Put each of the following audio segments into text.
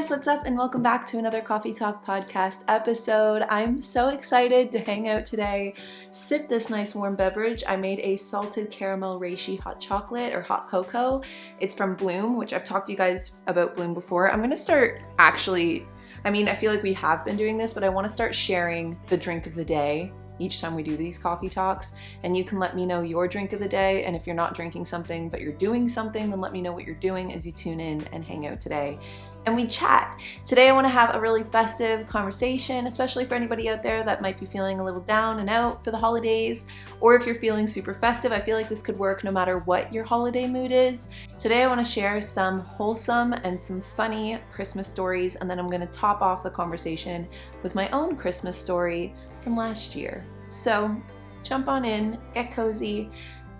guys, what's up and welcome back to another Coffee Talk podcast episode. I'm so excited to hang out today, sip this nice warm beverage. I made a salted caramel reishi hot chocolate or hot cocoa. It's from Bloom, which I've talked to you guys about Bloom before. I'm gonna start I feel like we have been doing this, but I wanna start sharing the drink of the day each time we do these coffee talks, and you can let me know your drink of the day, and if you're not drinking something but you're doing something, then let me know what you're doing as you tune in and hang out today and we chat. Today I want to have a really festive conversation, especially for anybody out there that might be feeling a little down and out for the holidays, or if you're feeling super festive. I feel like this could work no matter what your holiday mood is. Today I want to share some wholesome and some funny Christmas stories, and then I'm going to top off the conversation with my own Christmas story from last year. So jump on in, get cozy,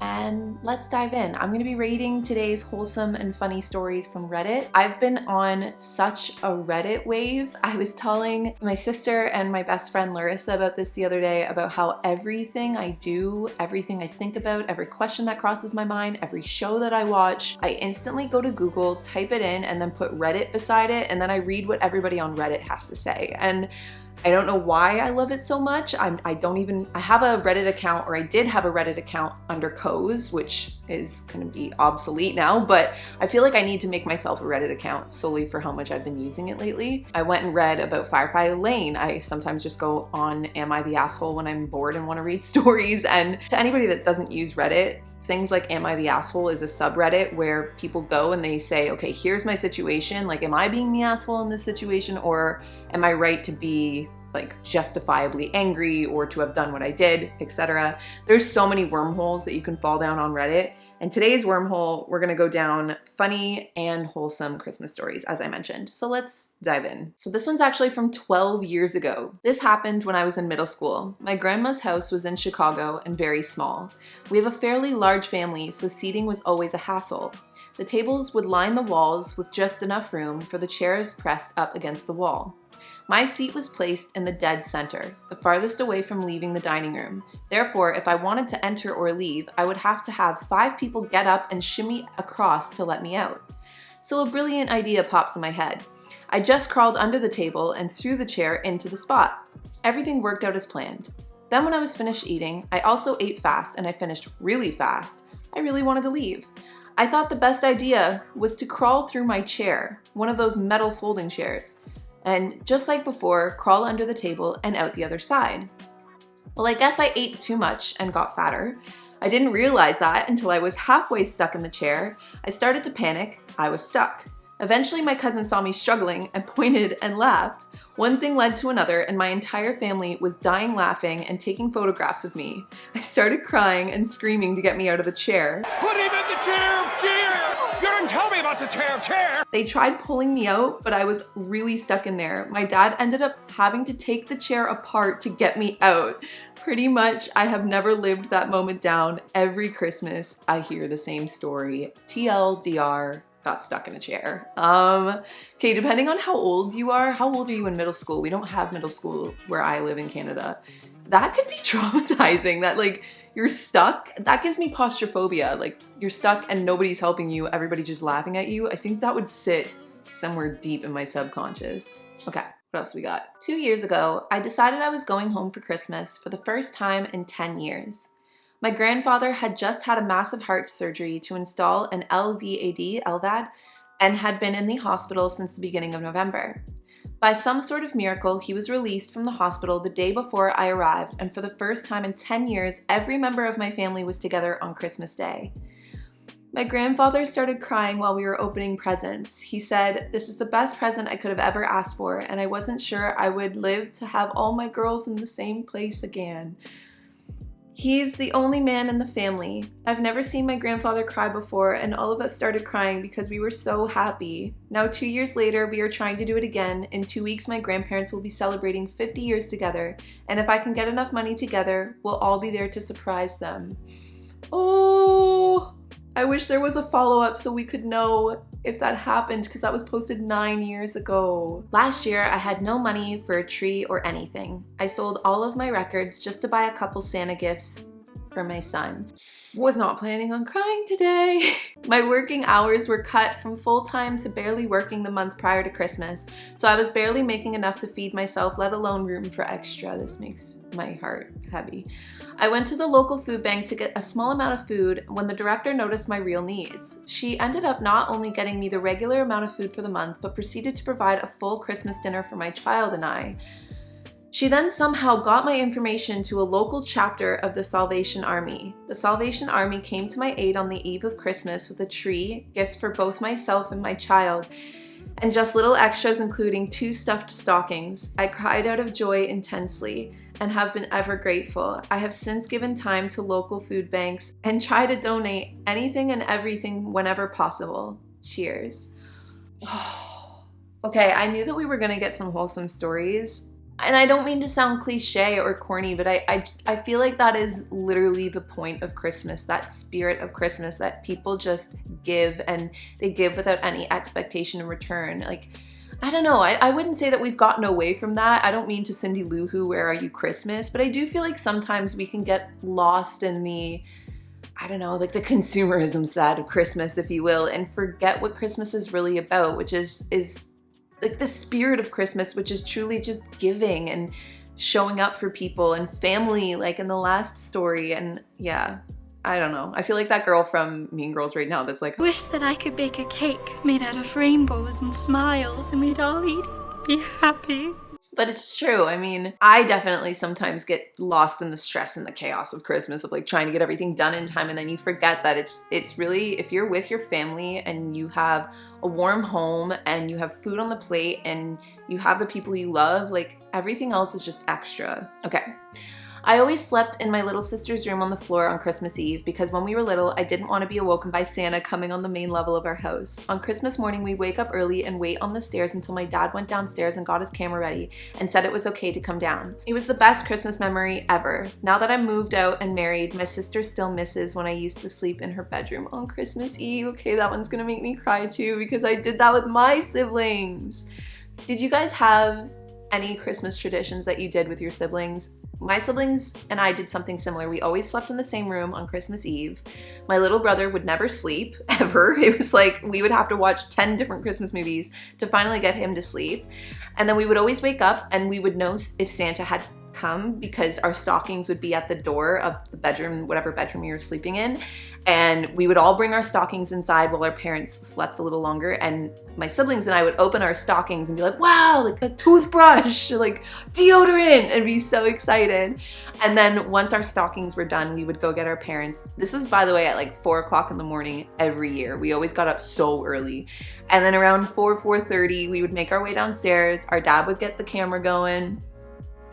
and let's dive in. I'm gonna be rating today's wholesome and funny stories from Reddit. I've been on such a Reddit wave. I was telling my sister and my best friend Larissa about this the other day, about how everything I do, everything I think about, every question that crosses my mind, every show that I watch, I instantly go to Google, type it in, and then put Reddit beside it, and then I read what everybody on Reddit has to say. And I don't know why I love it so much. I have a Reddit account, or I did have a Reddit account under Koze-y, which is gonna be obsolete now, but I feel like I need to make myself a Reddit account solely for how much I've been using it lately. I went and read about Firefly Lane. I sometimes just go on Am I the Asshole when I'm bored and wanna read stories. And to anybody that doesn't use Reddit, things like Am I the Asshole is a subreddit where people go and they say, okay, here's my situation. Like, am I being the asshole in this situation, or am I right to be like justifiably angry or to have done what I did, etc. There's so many wormholes that you can fall down on Reddit. And today's wormhole, we're gonna go down funny and wholesome Christmas stories, as I mentioned. So let's dive in. So this one's actually from 12 years ago. This happened when I was in middle school. My grandma's house was in Chicago and very small. We have a fairly large family, so seating was always a hassle. The tables would line the walls with just enough room for the chairs pressed up against the wall. My seat was placed in the dead center, the farthest away from leaving the dining room. Therefore, if I wanted to enter or leave, I would have to have 5 people get up and shimmy across to let me out. So a brilliant idea pops in my head. I just crawled under the table and threw the chair into the spot. Everything worked out as planned. Then when I was finished eating, I also ate fast, and I finished really fast. I really wanted to leave. I thought the best idea was to crawl through my chair, one of those metal folding chairs, and just like before, crawl under the table and out the other side. Well, I guess I ate too much and got fatter. I didn't realize that until I was halfway stuck in the chair. I started to panic. I was stuck. Eventually, my cousin saw me struggling and pointed and laughed. One thing led to another, and my entire family was dying laughing and taking photographs of me. I started crying and screaming to get me out of the chair. Put him in the chair! You didn't tell me about the chair! They tried pulling me out, but I was really stuck in there. My dad ended up having to take the chair apart to get me out. Pretty much, I have never lived that moment down. Every Christmas, I hear the same story. TLDR. Got stuck in a chair. Okay, depending on how old you are, how old are you in middle school? We don't have middle school where I live in Canada. That could be traumatizing, that like you're stuck. That gives me claustrophobia. Like you're stuck and nobody's helping you, everybody's just laughing at you. I think that would sit somewhere deep in my subconscious. Okay, what else we got? 2 years ago, I decided I was going home for Christmas for the first time in 10 years. My grandfather had just had a massive heart surgery to install an LVAD, and had been in the hospital since the beginning of November. By some sort of miracle, he was released from the hospital the day before I arrived, and for the first time in 10 years, every member of my family was together on Christmas Day. My grandfather started crying while we were opening presents. He said, "This is the best present I could have ever asked for, and I wasn't sure I would live to have all my girls in the same place again." He's the only man in the family. I've never seen my grandfather cry before, and all of us started crying because we were so happy. Now 2 years later, we are trying to do it again. In 2 weeks, my grandparents will be celebrating 50 years together, and if I can get enough money together, we'll all be there to surprise them. Oh, I wish there was a follow-up so we could know if that happened, because that was posted 9 years ago. Last year, I had no money for a tree or anything. I sold all of my records just to buy a couple Santa gifts for my son. Was not planning on crying today. My working hours were cut from full-time to barely working the month prior to Christmas, so I was barely making enough to feed myself, let alone room for extra. This makes my heart heavy. I went to the local food bank to get a small amount of food when the director noticed my real needs. She ended up not only getting me the regular amount of food for the month, but proceeded to provide a full Christmas dinner for my child and I. She then somehow got my information to a local chapter of the Salvation Army. The Salvation Army came to my aid on the eve of Christmas with a tree, gifts for both myself and my child, and just little extras including 2 stuffed stockings. I cried out of joy intensely and have been ever grateful. I have since given time to local food banks and try to donate anything and everything whenever possible. Cheers. Okay, I knew that we were gonna get some wholesome stories. And I don't mean to sound cliche or corny, but I feel like that is literally the point of Christmas, that spirit of Christmas, that people just give, and they give without any expectation in return. Like, I don't know, I wouldn't say that we've gotten away from that. I don't mean to Cindy Lou Who, Where Are You Christmas? But I do feel like sometimes we can get lost in the, I don't know, like the consumerism side of Christmas, if you will, and forget what Christmas is really about, which is like the spirit of Christmas, which is truly just giving and showing up for people and family, like in the last story. And yeah, I don't know. I feel like that girl from Mean Girls right now that's like, Wish that I could bake a cake made out of rainbows and smiles and we'd all eat it, be happy. But it's true. I mean, I definitely sometimes get lost in the stress and the chaos of Christmas, of like trying to get everything done in time, and then you forget that it's really, if you're with your family and you have a warm home and you have food on the plate and you have the people you love, like everything else is just extra. Okay. I always slept in my little sister's room on the floor on Christmas Eve because when we were little, I didn't want to be awoken by Santa coming on the main level of our house. On Christmas morning, we'd wake up early and wait on the stairs until my dad went downstairs and got his camera ready and said it was okay to come down. It was the best Christmas memory ever. Now that I'm moved out and married, my sister still misses when I used to sleep in her bedroom on Christmas Eve. Okay, that one's gonna make me cry too because I did that with my siblings. Did you guys have any Christmas traditions that you did with your siblings? My siblings and I did something similar. We always slept in the same room on Christmas Eve. My little brother would never sleep, ever. It was like we would have to watch 10 different Christmas movies to finally get him to sleep. And then we would always wake up and we would know if Santa had come because our stockings would be at the door of the bedroom, whatever bedroom we were sleeping in. And we would all bring our stockings inside while our parents slept a little longer. And my siblings and I would open our stockings and be like, wow, like a toothbrush, like deodorant, and be so excited. And then once our stockings were done, we would go get our parents. This was, by the way, at like 4 o'clock in the morning every year. We always got up so early. And then around 4:30, we would make our way downstairs. Our dad would get the camera going,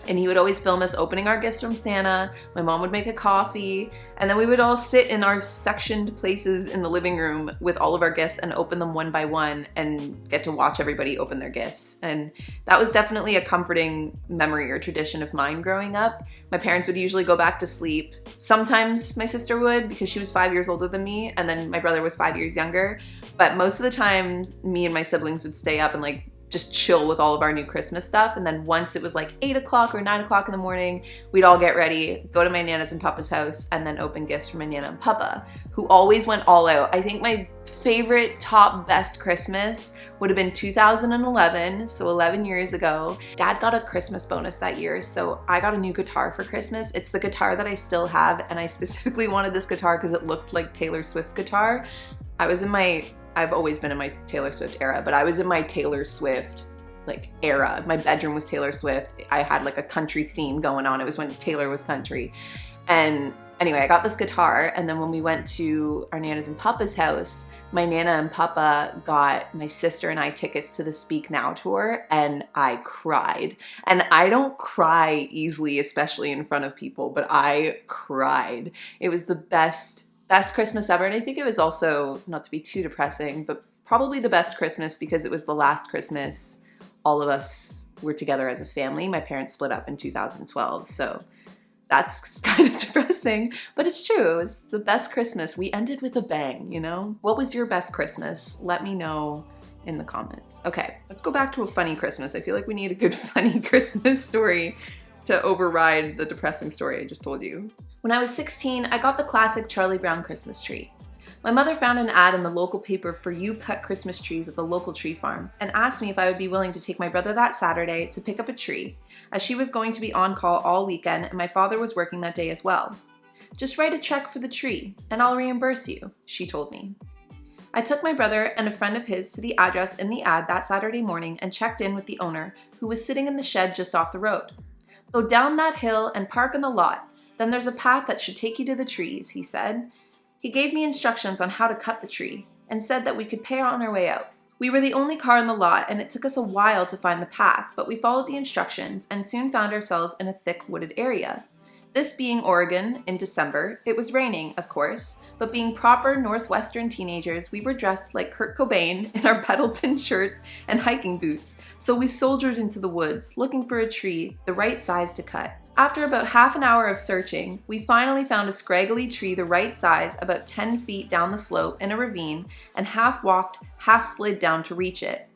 and he would always film us opening our gifts from Santa. My mom would make a coffee, and then we would all sit in our sectioned places in the living room with all of our gifts and open them one by one and get to watch everybody open their gifts. And that was definitely a comforting memory or tradition of mine growing up. My parents would usually go back to sleep. Sometimes my sister would because she was 5 years older than me, and then my brother was 5 years younger. But most of the time, me and my siblings would stay up and like just chill with all of our new Christmas stuff. And then once it was like 8 o'clock or 9 o'clock in the morning, we'd all get ready, go to my Nana's and Papa's house, and then open gifts from my Nana and Papa, who always went all out. I think my favorite top best Christmas would have been 2011, so 11 years ago. Dad got a Christmas bonus that year, so I got a new guitar for Christmas. It's the guitar that I still have, and I specifically wanted this guitar because it looked like Taylor Swift's guitar. I've always been in my Taylor Swift era, but I was in my Taylor Swift like era. My bedroom was Taylor Swift. I had like a country theme going on. It was when Taylor was country. And anyway, I got this guitar, and then when we went to our Nana's and Papa's house, my Nana and Papa got my sister and I tickets to the Speak Now tour, and I cried. And I don't cry easily, especially in front of people, but I cried. It was the best Christmas ever. And I think it was also, not to be too depressing, but probably the best Christmas because it was the last Christmas all of us were together as a family. My parents split up in 2012, so that's kind of depressing, but it's true. It was the best Christmas. We ended with a bang, you know? What was your best Christmas? Let me know in the comments. Okay, let's go back to a funny Christmas. I feel like we need a good funny Christmas story to override the depressing story I just told you. When I was 16, I got the classic Charlie Brown Christmas tree. My mother found an ad in the local paper for cut Christmas trees at the local tree farm and asked me if I would be willing to take my brother that Saturday to pick up a tree, as she was going to be on call all weekend and my father was working that day as well. "Just write a check for the tree and I'll reimburse you," she told me. I took my brother and a friend of his to the address in the ad that Saturday morning and checked in with the owner, who was sitting in the shed just off the road. "Go down that hill and park in the lot. Then there's a path that should take you to the trees," he said. He gave me instructions on how to cut the tree and said that we could pay on our way out. We were the only car in the lot and it took us a while to find the path, but we followed the instructions and soon found ourselves in a thick wooded area. This being Oregon in December, it was raining, of course, but being proper Northwestern teenagers, we were dressed like Kurt Cobain in our Pendleton shirts and hiking boots, so we soldiered into the woods looking for a tree the right size to cut. After about half an hour of searching, we finally found a scraggly tree the right size about 10 feet down the slope in a ravine and half walked, half slid down to reach it.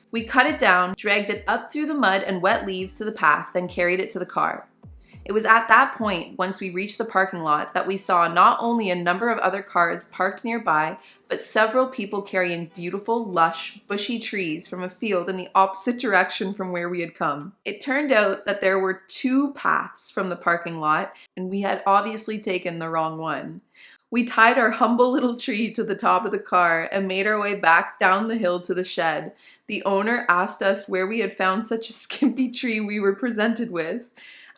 We cut it down, dragged it up through the mud and wet leaves to the path, then carried it to the car. It was at that point, once we reached the parking lot, that we saw not only a number of other cars parked nearby, but several people carrying beautiful, lush, bushy trees from a field in the opposite direction from where we had come. It turned out that there were 2 paths from the parking lot, and we had obviously taken the wrong one. We tied our humble little tree to the top of the car and made our way back down the hill to the shed. The owner asked us where we had found such a skimpy tree we were presented with.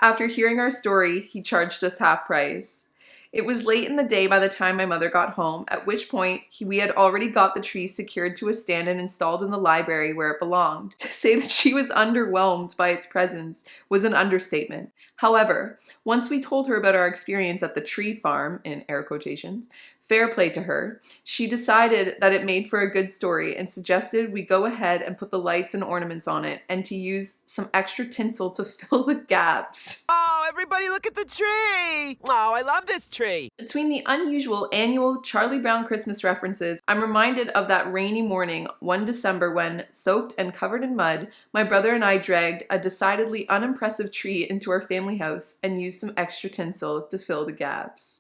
After hearing our story, he charged us half price. It was late in the day by the time my mother got home, at which point we had already got the tree secured to a stand and installed in the library where it belonged. To say that she was underwhelmed by its presence was an understatement. However, once we told her about our experience at the tree farm, in air quotations, fair play to her, she decided that it made for a good story and suggested we go ahead and put the lights and ornaments on it and to use some extra tinsel to fill the gaps. Oh, everybody look at the tree! Oh, I love this tree! Between the unusual annual Charlie Brown Christmas references, I'm reminded of that rainy morning one December when, soaked and covered in mud, my brother and I dragged a decidedly unimpressive tree into our family house and used some extra tinsel to fill the gaps.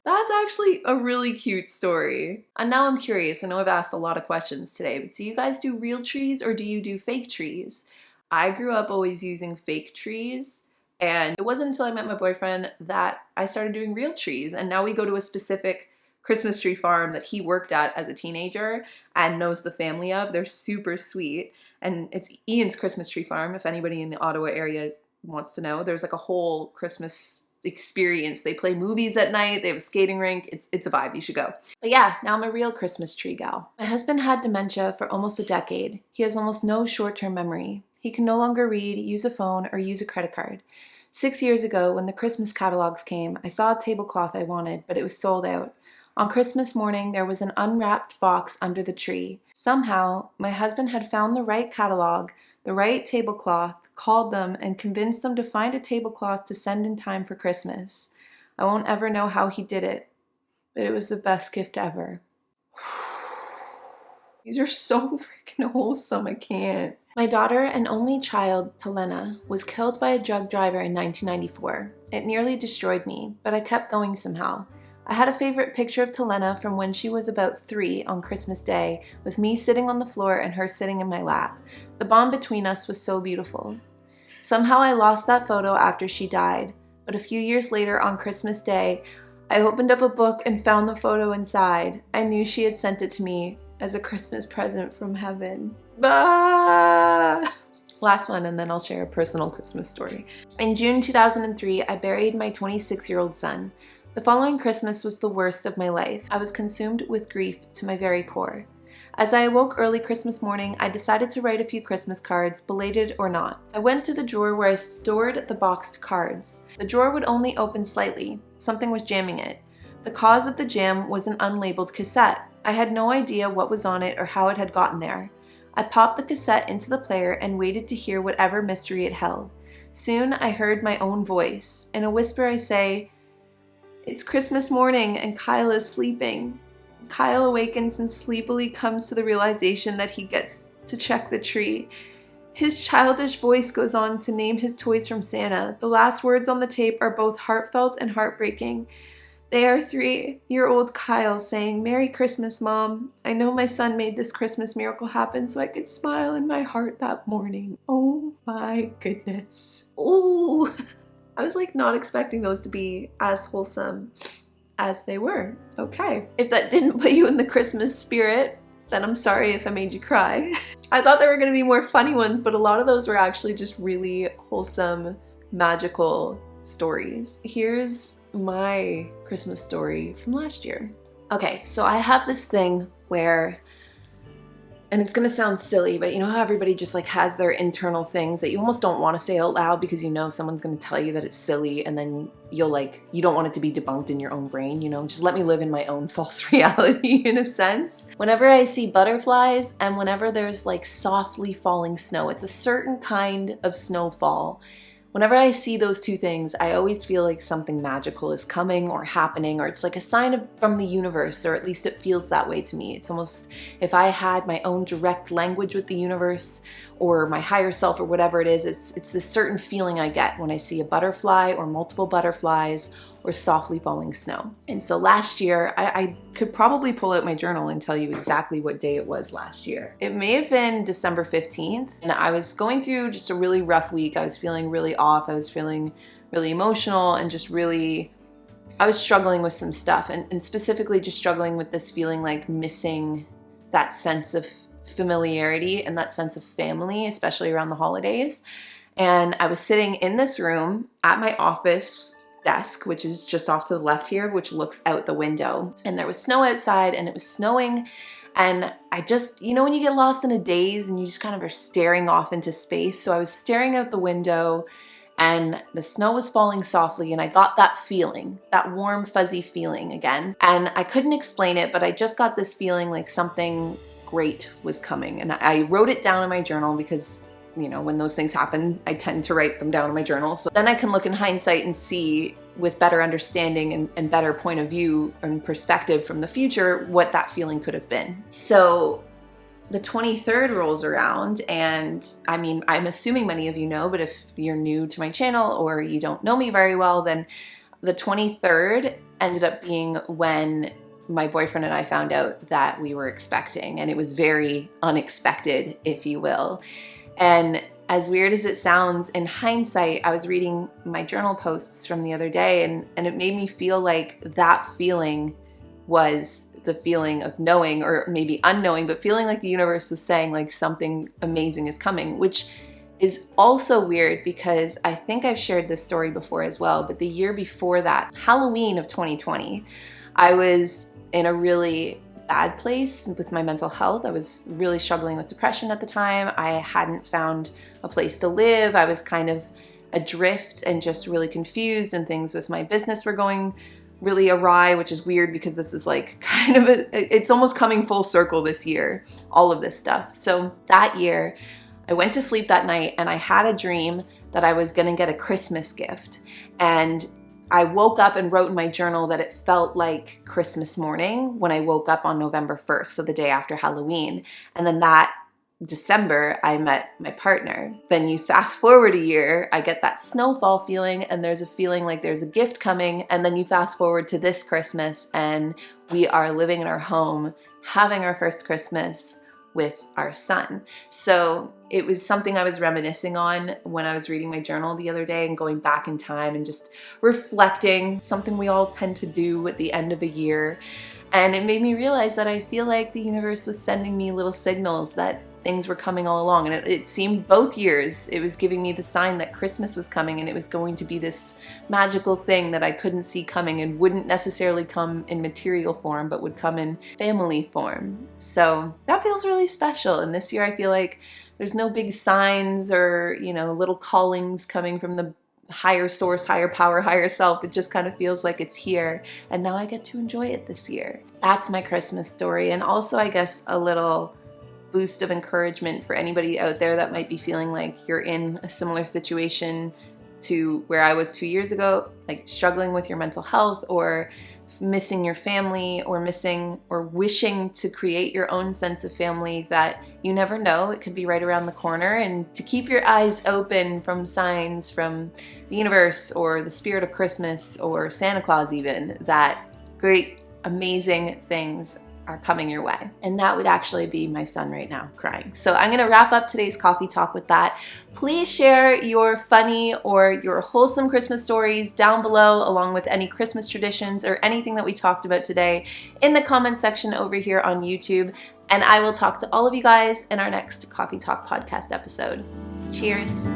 That's actually a really cute story. And now I'm curious, I know I've asked a lot of questions today, but do you guys do real trees or do you do fake trees? I grew up always using fake trees, and it wasn't until I met my boyfriend that I started doing real trees, and now we go to a specific Christmas tree farm that he worked at as a teenager and knows the family of. They're super sweet, and it's Ian's Christmas tree farm, if anybody in the Ottawa area wants to know. There's like a whole Christmas experience. They play movies at night, they have a skating rink, it's a vibe, you should go. But yeah, now I'm a real Christmas tree gal. My husband had dementia for almost a decade. He has almost no short-term memory. He can no longer read, use a phone, or use a credit card. 6 years ago, when the Christmas catalogs came, I saw a tablecloth I wanted, but it was sold out. On Christmas morning, there was an unwrapped box under the tree. Somehow, my husband had found the right catalog, the right tablecloth, called them, and convinced them to find a tablecloth to send in time for Christmas. I won't ever know how he did it, but it was the best gift ever. These are so freaking wholesome, I can't. My daughter and only child, Kalyn, was killed by a drug driver in 1994. It nearly destroyed me, but I kept going somehow. I had a favorite picture of Kalyn from when she was about 3 on Christmas Day, with me sitting on the floor and her sitting in my lap. The bond between us was so beautiful. Somehow I lost that photo after she died, but a few years later on Christmas Day, I opened up a book and found the photo inside. I knew she had sent it to me as a Christmas present from heaven. Bah! Last one, and then I'll share a personal Christmas story. In June 2003, I buried my 26-year-old son. The following Christmas was the worst of my life. I was consumed with grief to my very core. As I awoke early Christmas morning, I decided to write a few Christmas cards, belated or not. I went to the drawer where I stored the boxed cards. The drawer would only open slightly. Something was jamming it. The cause of the jam was an unlabeled cassette. I had no idea what was on it or how it had gotten there. I popped the cassette into the player and waited to hear whatever mystery it held. Soon I heard my own voice. In a whisper I say, "It's Christmas morning and Kyle is sleeping." Kyle awakens and sleepily comes to the realization that he gets to check the tree. His childish voice goes on to name his toys from Santa. The last words on the tape are both heartfelt and heartbreaking. They are 3-year-old Kyle saying, "Merry Christmas, Mom. I know my son made this Christmas miracle happen so I could smile in my heart that morning." Oh my goodness. Ooh. I was like not expecting those to be as wholesome as they were. Okay. If that didn't put you in the Christmas spirit, then I'm sorry if I made you cry. I thought there were going to be more funny ones, but a lot of those were actually just really wholesome, magical stories. Here's my Christmas story from last year. Okay, so I have this thing where, and it's gonna sound silly, but you know how everybody just like has their internal things that you almost don't want to say out loud because you know someone's gonna tell you that it's silly, and then you don't want it to be debunked in your own brain, you know, just let me live in my own false reality in a sense. Whenever I see butterflies and whenever there's like softly falling snow, it's a certain kind of snowfall. Whenever I see those two things, I always feel like something magical is coming or happening, or it's like a sign from the universe, or at least it feels that way to me. It's almost if I had my own direct language with the universe or my higher self or whatever it is, it's this certain feeling I get when I see a butterfly or multiple butterflies or softly falling snow. And so last year, I could probably pull out my journal and tell you exactly what day it was last year. It may have been December 15th, and I was going through just a really rough week. I was feeling really off. I was feeling really emotional and just really, I was struggling with some stuff, and specifically just struggling with this feeling like missing that sense of familiarity and that sense of family, especially around the holidays. And I was sitting in this room at my office desk, which is just off to the left here, which looks out the window. And there was snow outside and it was snowing. And I just, you know, when you get lost in a daze and you just kind of are staring off into space. So I was staring out the window and the snow was falling softly, and I got that feeling, that warm, fuzzy feeling again. And I couldn't explain it, but I just got this feeling like something great was coming. And I wrote it down in my journal because, you know, when those things happen, I tend to write them down in my journal. So then I can look in hindsight and see with better understanding and better point of view and perspective from the future what that feeling could have been. So the 23rd rolls around, and I mean, I'm assuming many of you know, but if you're new to my channel or you don't know me very well, then the 23rd ended up being when my boyfriend and I found out that we were expecting, and it was very unexpected, if you will. And as weird as it sounds, in hindsight, I was reading my journal posts from the other day, and it made me feel like that feeling was the feeling of knowing, or maybe unknowing, but feeling like the universe was saying like something amazing is coming, which is also weird because I think I've shared this story before as well, but the year before that, Halloween of 2020, I was in a really bad place with my mental health. I was really struggling with depression at the time. I hadn't found a place to live. I was kind of adrift and just really confused, and things with my business were going really awry, which is weird because this is like kind of it's almost coming full circle this year, all of this stuff. So that year, I went to sleep that night and I had a dream that I was gonna get a Christmas gift. And I woke up and wrote in my journal that it felt like Christmas morning when I woke up on November 1st, so the day after Halloween. And then that December, I met my partner. Then you fast forward a year, I get that snowfall feeling, and there's a feeling like there's a gift coming. And then you fast forward to this Christmas, and we are living in our home, having our first Christmas with our son. So it was something I was reminiscing on when I was reading my journal the other day and going back in time and just reflecting, something we all tend to do at the end of a year. And it made me realize that I feel like the universe was sending me little signals that things were coming all along. And it seemed both years it was giving me the sign that Christmas was coming, and it was going to be this magical thing that I couldn't see coming and wouldn't necessarily come in material form, but would come in family form. So that feels really special. And this year I feel like there's no big signs or, you know, little callings coming from the higher source, higher power, higher self. It just kind of feels like it's here, and now I get to enjoy it this year. That's my Christmas story. And also, I guess, a little boost of encouragement for anybody out there that might be feeling like you're in a similar situation to where I was 2 years ago, like struggling with your mental health, or missing your family or missing or wishing to create your own sense of family, that you never know, it could be right around the corner, and to keep your eyes open from signs from the universe or the spirit of Christmas or Santa Claus even, that great, amazing things are coming your way. And that would actually be my son right now crying. So I'm gonna wrap up today's coffee talk with that. Please share your funny or your wholesome Christmas stories down below, along with any Christmas traditions or anything that we talked about today in the comment section over here on YouTube. And I will talk to all of you guys in our next Coffee Talk podcast episode. Cheers.